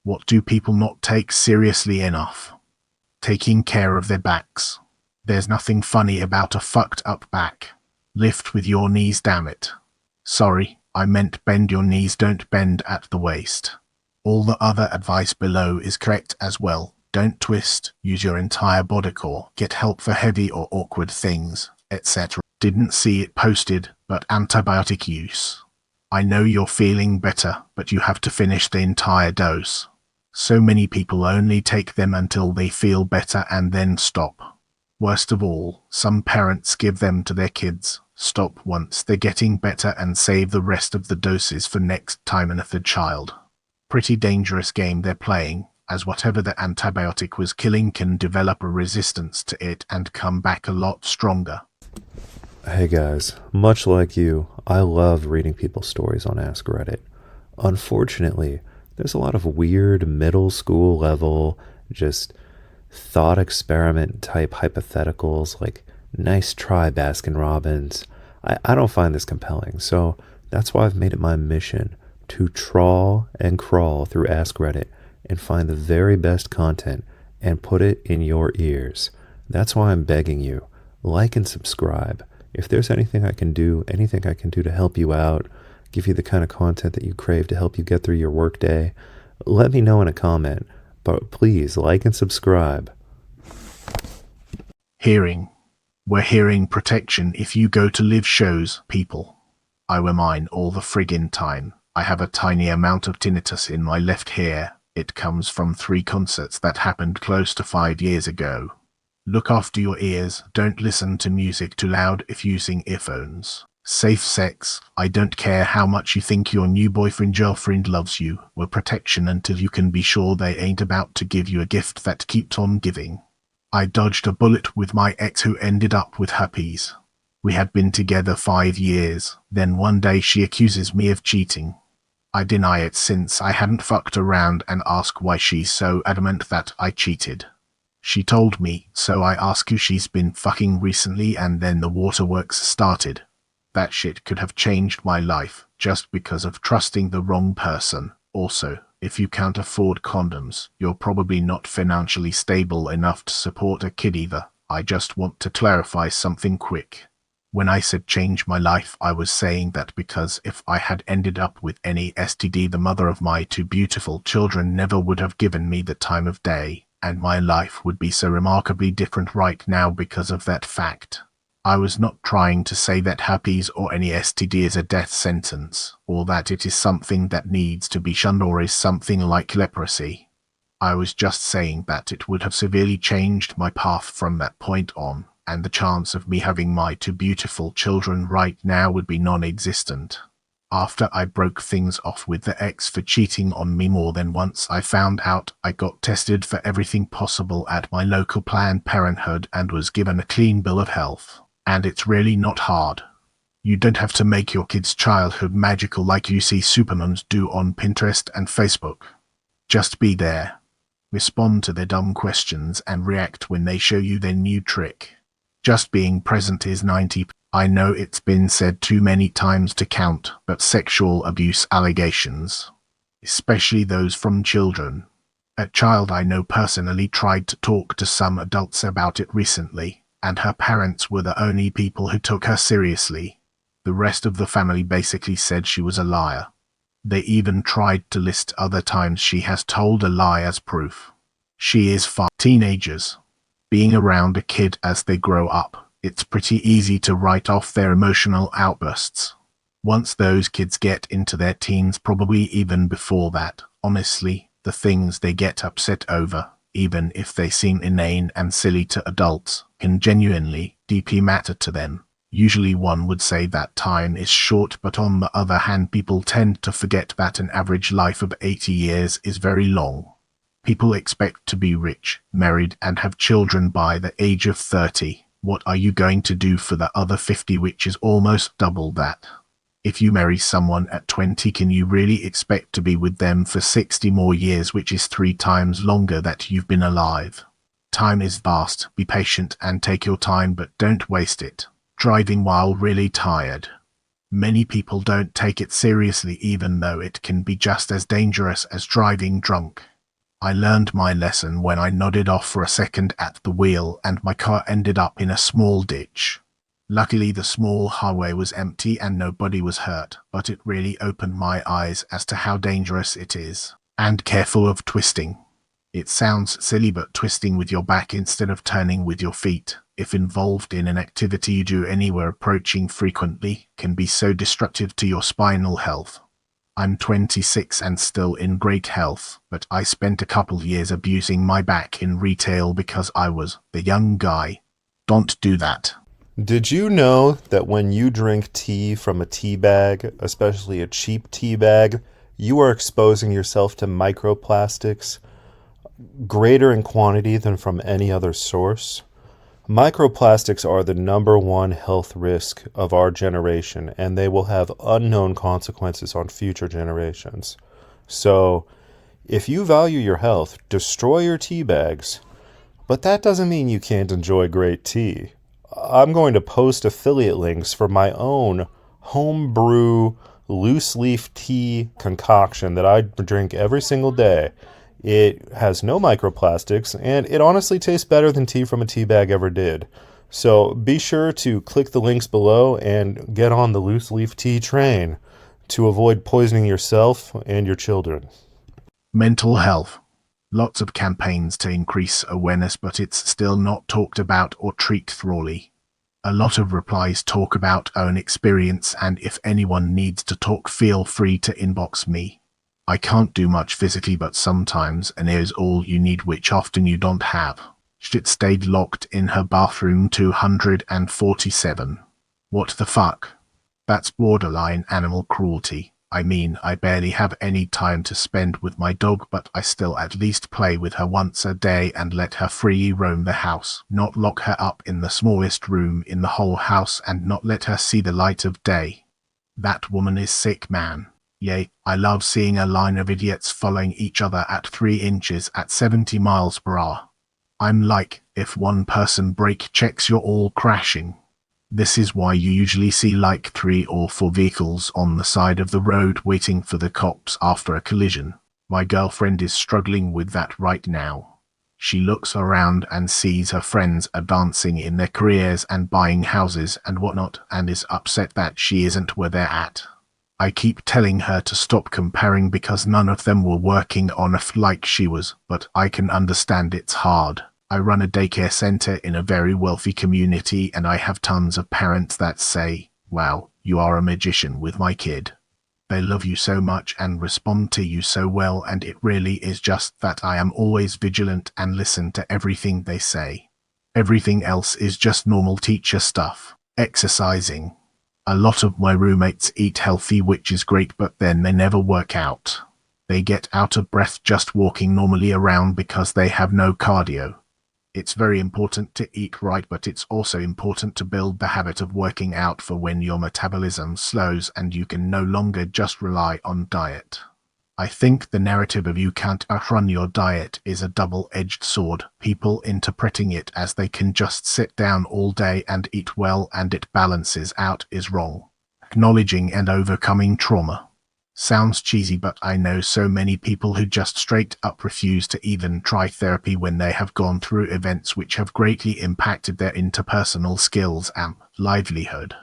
What do people not take seriously enough? Taking care of their backs. There's nothing funny about a fucked up back. Lift with your knees, damn it. Sorry, I meant bend your knees, don't bend at the waist. All the other advice below is correct as well. Don't twist, use your entire body core, get help for heavy or awkward things, etc. Didn't see it posted, but antibiotic use. I know you're feeling better, but you have to finish the entire dose. So many people only take them until they feel better and then stop. Worst of all, some parents give them to their kids, stop once they're getting better and save the rest of the doses for next time and a third child. Pretty dangerous game they're playing, as whatever the antibiotic was killing can develop a resistance to it and come back a lot stronger. Hey guys, much like you, I love reading people's stories on Ask Reddit. Unfortunately, there's a lot of weird middle school level, just thought experiment type hypotheticals like nice try Baskin Robbins. I don't find this compelling, so that's why I've made it my mission to trawl and crawl through Ask Reddit and find the very best content and put it in your ears. That's why I'm begging you, like and subscribe. If there's anything I can do to help you out, give you the kind of content that you crave to help you get through your workday, let me know in a comment. But please like and subscribe. Hearing. We're hearing protection if you go to live shows, people. I wear mine all the friggin' time. I have a tiny amount of tinnitus in my left ear. It comes from 3 concerts that happened close to 5 years ago. Look after your ears, don't listen to music too loud if using earphones. Safe sex, I don't care how much you think your new boyfriend/girlfriend loves you, we're protection until you can be sure they ain't about to give you a gift that keeps on giving. I dodged a bullet with my ex who ended up with herpes. We had been together 5 years, then one day she accuses me of cheating. I deny it since I hadn't fucked around and ask why she's so adamant that I cheated. She told me, so I asked who she's been fucking recently and then the waterworks started. That shit could have changed my life, just because of trusting the wrong person. Also, if you can't afford condoms, you're probably not financially stable enough to support a kid either. I just want to clarify something quick. When I said change my life, I was saying that because if I had ended up with any STD, the mother of my 2 beautiful children never would have given me the time of day, and my life would be so remarkably different right now because of that fact. I was not trying to say that herpes or any STD is a death sentence, or that it is something that needs to be shunned or is something like leprosy. I was just saying that it would have severely changed my path from that point on, and the chance of me having my 2 beautiful children right now would be non-existent. After I broke things off with the ex for cheating on me more than once, I found out I got tested for everything possible at my local Planned Parenthood and was given a clean bill of health. And it's really not hard. You don't have to make your kid's childhood magical like you see supermans do on Pinterest and Facebook. Just be there. Respond to their dumb questions and react when they show you their new trick. Just being present is 90%. I know it's been said too many times to count, but sexual abuse allegations, especially those from children. A child I know personally tried to talk to some adults about it recently, and her parents were the only people who took her seriously. The rest of the family basically said she was a liar. They even tried to list other times she has told a lie as proof. She is 5. Teenagers. Being around a kid as they grow up, it's pretty easy to write off their emotional outbursts. Once those kids get into their teens, probably even before that, honestly, the things they get upset over, even if they seem inane and silly to adults, can genuinely, deeply matter to them. Usually one would say that time is short, but on the other hand, people tend to forget that an average life of 80 years is very long. People expect to be rich, married, and have children by the age of 30. What are you going to do for the other 50, which is almost double that? If you marry someone at 20, can you really expect to be with them for 60 more years, which is 3 times longer that you've been alive? Time is vast, be patient and take your time, but don't waste it. Driving while really tired. Many people don't take it seriously, even though it can be just as dangerous as driving drunk. I learned my lesson when I nodded off for a second at the wheel and my car ended up in a small ditch. Luckily, the small highway was empty and nobody was hurt, but it really opened my eyes as to how dangerous it is. And careful of twisting. It sounds silly, but twisting with your back instead of turning with your feet, if involved in an activity you do anywhere approaching frequently, can be so destructive to your spinal health. I'm 26 and still in great health, but I spent a couple years abusing my back in retail because I was the young guy. Don't do that. Did you know that when you drink tea from a tea bag, especially a cheap tea bag, you are exposing yourself to microplastics greater in quantity than from any other source? Microplastics are the number one health risk of our generation, and they will have unknown consequences on future generations. So, if you value your health, destroy your tea bags. But that doesn't mean you can't enjoy great tea. I'm going to post affiliate links for my own homebrew loose leaf tea concoction that I drink every single day. It has no microplastics, and it honestly tastes better than tea from a tea bag ever did. So be sure to click the links below and get on the loose leaf tea train to avoid poisoning yourself and your children. Mental health. Lots of campaigns to increase awareness, but it's still not talked about or treated thoroughly. A lot of replies talk about own experience, and if anyone needs to talk, feel free to inbox me. I can't do much physically, but sometimes an ear is all you need, which often you don't have. Shit stayed locked in her bathroom 247. What the fuck? That's borderline animal cruelty. I mean, I barely have any time to spend with my dog, but I still at least play with her once a day and let her freely roam the house, not lock her up in the smallest room in the whole house and not let her see the light of day. That woman is sick, man. Yay, I love seeing a line of idiots following each other at 3 inches at 70 miles per hour. I'm like, if one person brake checks, you're all crashing. This is why you usually see like 3 or 4 vehicles on the side of the road waiting for the cops after a collision. My girlfriend is struggling with that right now. She looks around and sees her friends advancing in their careers and buying houses and whatnot, and is upset that she isn't where they're at. I keep telling her to stop comparing because none of them were working on like she was, but I can understand it's hard. I run a daycare center in a very wealthy community, and I have tons of parents that say, "Wow, you are a magician with my kid." They love you so much and respond to you so well, and it really is just that I am always vigilant and listen to everything they say. Everything else is just normal teacher stuff. Exercising. A lot of my roommates eat healthy, which is great, but then they never work out. They get out of breath just walking normally around because they have no cardio. It's very important to eat right, but it's also important to build the habit of working out for when your metabolism slows and you can no longer just rely on diet. I think the narrative of you can't outrun your diet is a double-edged sword, people interpreting it as they can just sit down all day and eat well and it balances out is wrong. Acknowledging and overcoming trauma. Sounds cheesy, but I know so many people who just straight up refuse to even try therapy when they have gone through events which have greatly impacted their interpersonal skills and livelihood.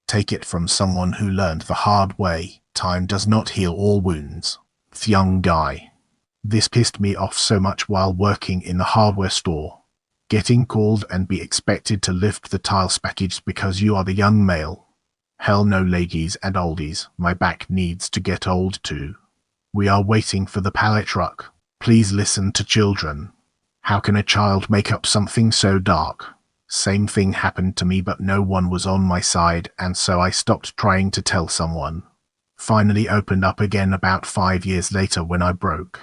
Take it from someone who learned the hard way, time does not heal all wounds. The young guy. This pissed me off so much while working in the hardware store. Getting called and be expected to lift the tiles package because you are the young male. Hell no, ladies and oldies, my back needs to get old too. We are waiting for the pallet truck. Please listen to children. How can a child make up something so dark? Same thing happened to me, but no one was on my side, and so I stopped trying to tell someone. Finally opened up again about 5 years later when I broke.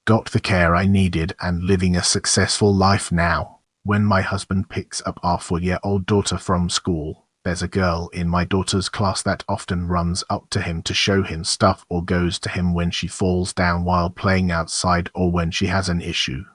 Got the care I needed and living a successful life now. When my husband picks up our 4-year-old daughter from school, there's a girl in my daughter's class that often runs up to him to show him stuff or goes to him when she falls down while playing outside or when she has an issue.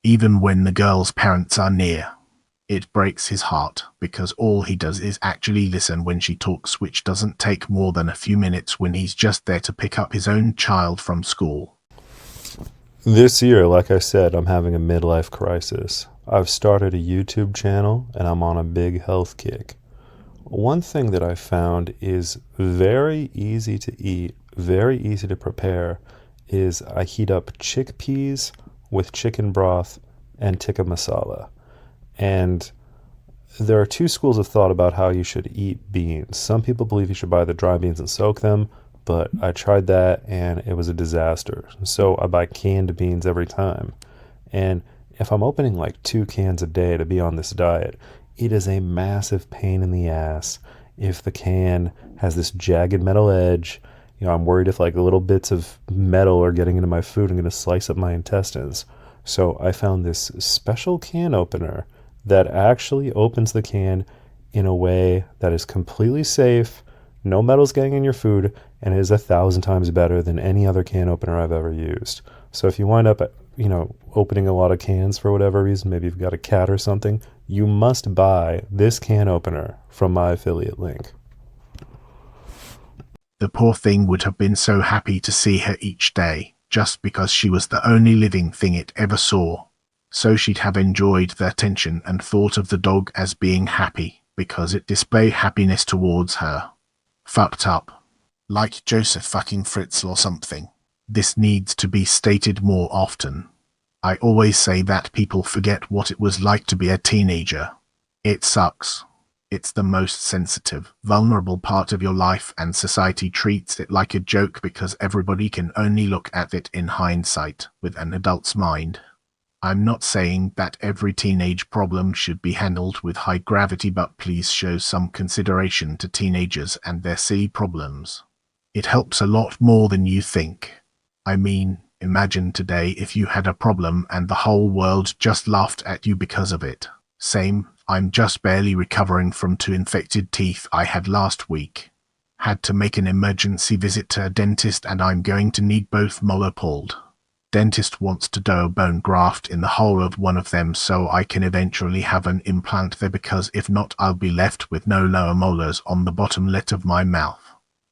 Even when the girl's parents are near. It breaks his heart because all he does is actually listen when she talks, which doesn't take more than a few minutes when he's just there to pick up his own child from school. This year, like I said, I'm having a midlife crisis. I've started a YouTube channel and I'm on a big health kick. One thing that I found is very easy to eat, very easy to prepare, is I heat up chickpeas with chicken broth and tikka masala. And there are two schools of thought about how you should eat beans. Some people believe you should buy the dry beans and soak them, but I tried that and it was a disaster. So I buy canned beans every time. And if I'm opening like 2 cans a day to be on this diet, it is a massive pain in the ass if the can has this jagged metal edge. I'm worried if like little bits of metal are getting into my food and going to slice up my intestines. So I found this special can opener that actually opens the can in a way that is completely safe, no metal's getting in your food, and is 1,000 times better than any other can opener I've ever used. So if you wind up, opening a lot of cans for whatever reason, maybe you've got a cat or something, you must buy this can opener from my affiliate link. The poor thing would have been so happy to see her each day, just because she was the only living thing it ever saw. So she'd have enjoyed the attention and thought of the dog as being happy, because it displayed happiness towards her. Fucked up. Like Joseph fucking Fritzl or something. This needs to be stated more often. I always say that people forget what it was like to be a teenager. It sucks. It's the most sensitive, vulnerable part of your life, and society treats it like a joke because everybody can only look at it in hindsight, with an adult's mind. I'm not saying that every teenage problem should be handled with high gravity, but please show some consideration to teenagers and their silly problems. It helps a lot more than you think. I mean, imagine today if you had a problem and the whole world just laughed at you because of it. Same. I'm just barely recovering from 2 infected teeth I had last week. Had to make an emergency visit to a dentist and I'm going to need both molar pulled. Dentist wants to do a bone graft in the whole of one of them so I can eventually have an implant there, because if not I'll be left with no lower molars on the bottom lip of my mouth.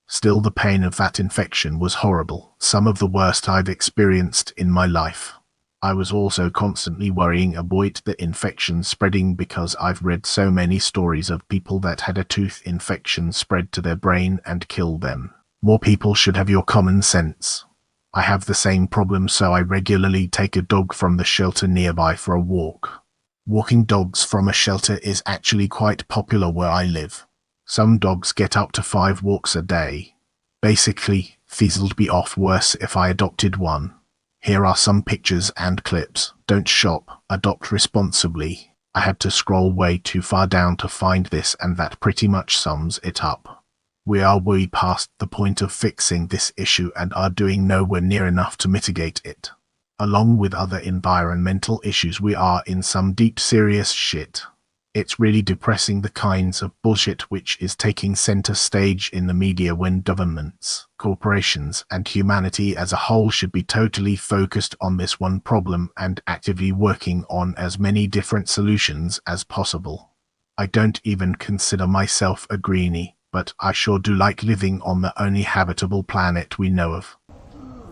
Still, the pain of that infection was horrible, some of the worst I've experienced in my life. I was also constantly worrying about the infection spreading because I've read so many stories of people that had a tooth infection spread to their brain and kill them. More people should have your common sense. I have the same problem, so I regularly take a dog from the shelter nearby for a walk. Walking dogs from a shelter is actually quite popular where I live. Some dogs get up to 5 walks a day. Basically, thes'd be off worse if I adopted one. Here are some pictures and clips. Don't shop, adopt responsibly. I had to scroll way too far down to find this, and that pretty much sums it up. We are way past the point of fixing this issue and are doing nowhere near enough to mitigate it. Along with other environmental issues, we are in some deep serious shit. It's really depressing, the kinds of bullshit which is taking center stage in the media when governments, corporations, and humanity as a whole should be totally focused on this one problem and actively working on as many different solutions as possible. I don't even consider myself a greenie, but I sure do like living on the only habitable planet we know of.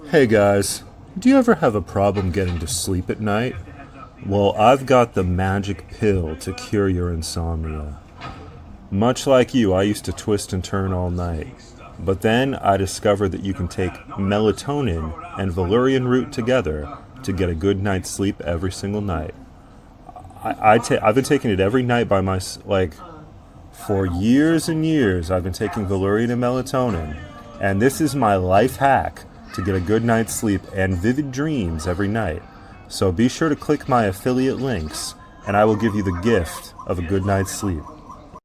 Hey guys, do you ever have a problem getting to sleep at night? Well, I've got the magic pill to cure your insomnia. Much like you, I used to twist and turn all night. But then I discovered that you can take melatonin and Valerian Root together to get a good night's sleep every single night. I've been taking it every night by for years and years. I've been taking Valerian and melatonin, and this is my life hack to get a good night's sleep and vivid dreams every night. So be sure to click my affiliate links, and I will give you the gift of a good night's sleep.